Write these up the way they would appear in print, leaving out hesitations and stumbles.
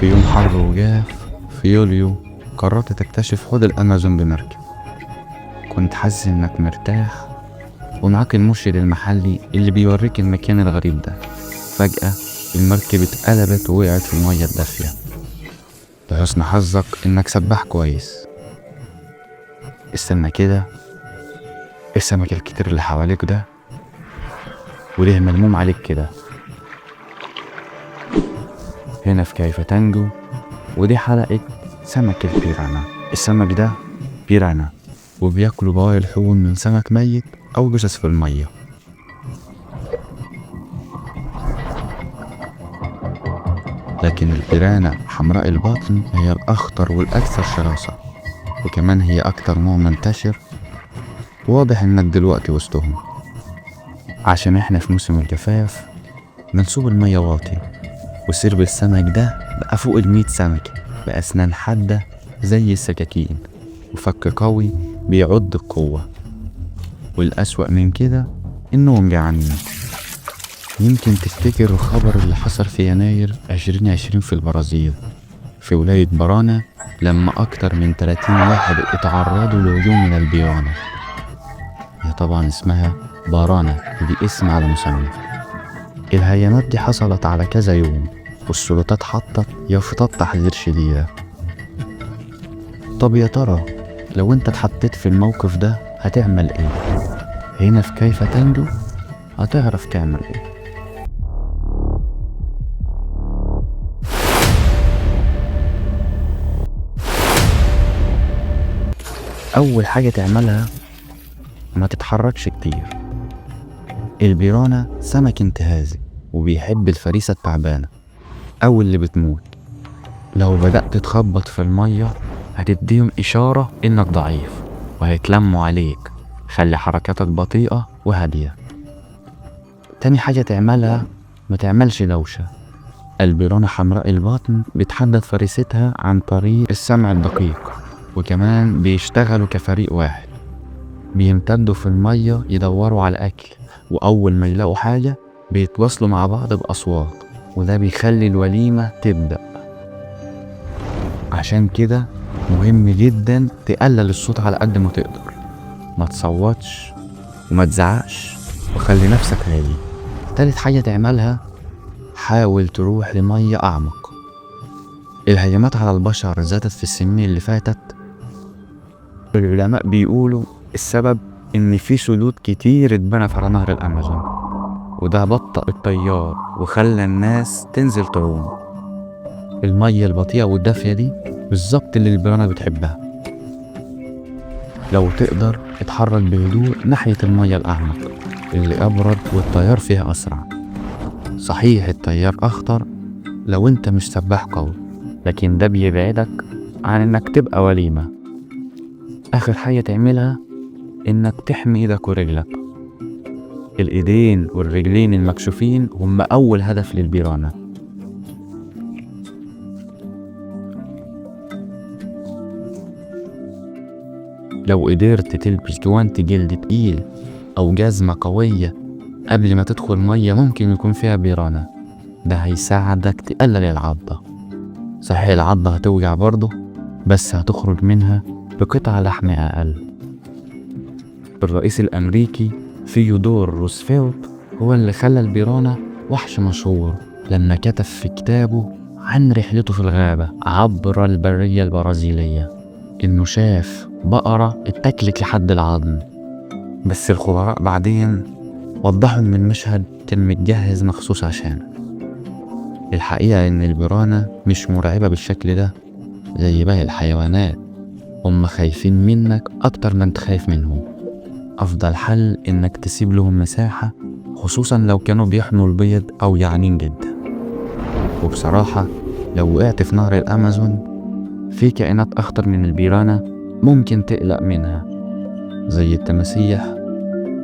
في يوم حر وجاف في يوليو قررت تكتشف حوض الأمازون بمركب. كنت حاسس إنك مرتاح ومعاك المرشد المحلي اللي بيوريك المكان الغريب ده. فجأة المركب اتقلبت ووقعت في المية الدافية. لحسن حظك إنك سباح كويس. استنى كده، السمك الكتير اللي حواليك ده وليه ملموم عليك كده؟ هنا في كيف تنجو، ودي حلقة سمك البيرانا. السمك ده بيرانا وبياكلوا بواقي الحوم من سمك ميت أو جثث في المية. لكن البيرانا حمراء البطن هي الأخطر والأكثر شراسة، وكمان هي أكتر نوع منتشر. واضح إنك دلوقتي وسطهم، عشان إحنا في موسم الجفاف منسوب المية واطي، وسرب السمك ده بقى فوق 100 سمكة بأسنان حادة زي السكاكين وفك قوي بيعض القوة. والأسوأ من كده إنهم جعانين. يمكن تفتكر الخبر اللي حصل في يناير 2020 في البرازيل في ولاية بارانا، لما أكتر من 30 واحد اتعرضوا لهجوم من البيرانا. هي طبعا اسمها بارانا، دي اسم على مسمى. الهجمات دي حصلت على كذا يوم، والسلطات حطت يافطات تحذير شديدة. طب يا ترى لو انت اتحطيت في الموقف ده هتعمل ايه؟ هنا في كيف تنجو هتعرف تعمل ايه. اول حاجة تعملها ما تتحركش كتير. البيرانا سمك انتهازي وبيحب الفريسة التعبانة او اللي بتموت. لو بدأت تخبط في المية هتديهم إشارة إنك ضعيف وهيتلموا عليك. خلي حركاتك بطيئة وهادية. تاني حاجة تعملها ما تعملش دوشة. البيرانا حمراء البطن بتحدد فريستها عن طريق السمع الدقيق، وكمان بيشتغلوا كفريق واحد. بيمتدوا في المية يدوروا على الأكل، وأول ما يلاقوا حاجة بيتواصلوا مع بعض بأصوات، وده بيخلي الوليمة تبدأ. عشان كده مهم جدا تقلل الصوت على قد ما تقدر، ما تصوتش وما تزعقش، وخلي نفسك هادي. تالت حاجة تعملها حاول تروح لمية أعمق. الهجمات على البشر زادت في السنين اللي فاتت. العلماء بيقولوا السبب إن في سدود كتير اتبنت على نهر الأمازون، وده بطأ التيار وخلى الناس تنزل تعوم. المية البطيئة والدافية دي بالظبط اللي البيرانا بتحبها. لو تقدر اتحرك بهدوء ناحية المية الأعمق اللي أبرد والتيار فيها أسرع. صحيح التيار أخطر لو انت مش سباح قوي، لكن ده بيبعدك عن انك تبقى وليمة. آخر حاجة تعملها انك تحمي ايدك ورجلك. الايدين والرجلين المكشوفين هم أول هدف للبيرانا. لو قدرت تلبس جوانت جلد تقيل أو جزمة قوية قبل ما تدخل مية ممكن يكون فيها بيرانا، ده هيساعدك تقلل العضة. صحيح العضة هتوجع برضه، بس هتخرج منها بقطع لحم أقل. الرئيس الأمريكي ثيودور روزفلت هو اللي خلى البيرانا وحش مشهور لما كتب في كتابه عن رحلته في الغابة عبر البرية البرازيلية إنه شاف بقرة اتاكلت لحد العظم. بس الخبراء بعدين وضحوا إن المشهد كان متجهز مخصوص عشانه. الحقيقة إن البيرانا مش مرعبة بالشكل ده زي باقي الحيوانات، هم خايفين منك أكتر ما انت خايف منهم. أفضل حل إنك تسيب لهم مساحة، خصوصا لو كانوا بيحموا البيض أو جعانين جدا. وبصراحة لو وقعت في نهر الأمازون في كائنات أخطر من البيرانا ممكن تقلق منها، زي التماسيح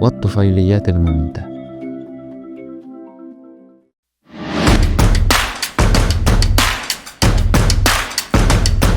والطفيليات المميتة.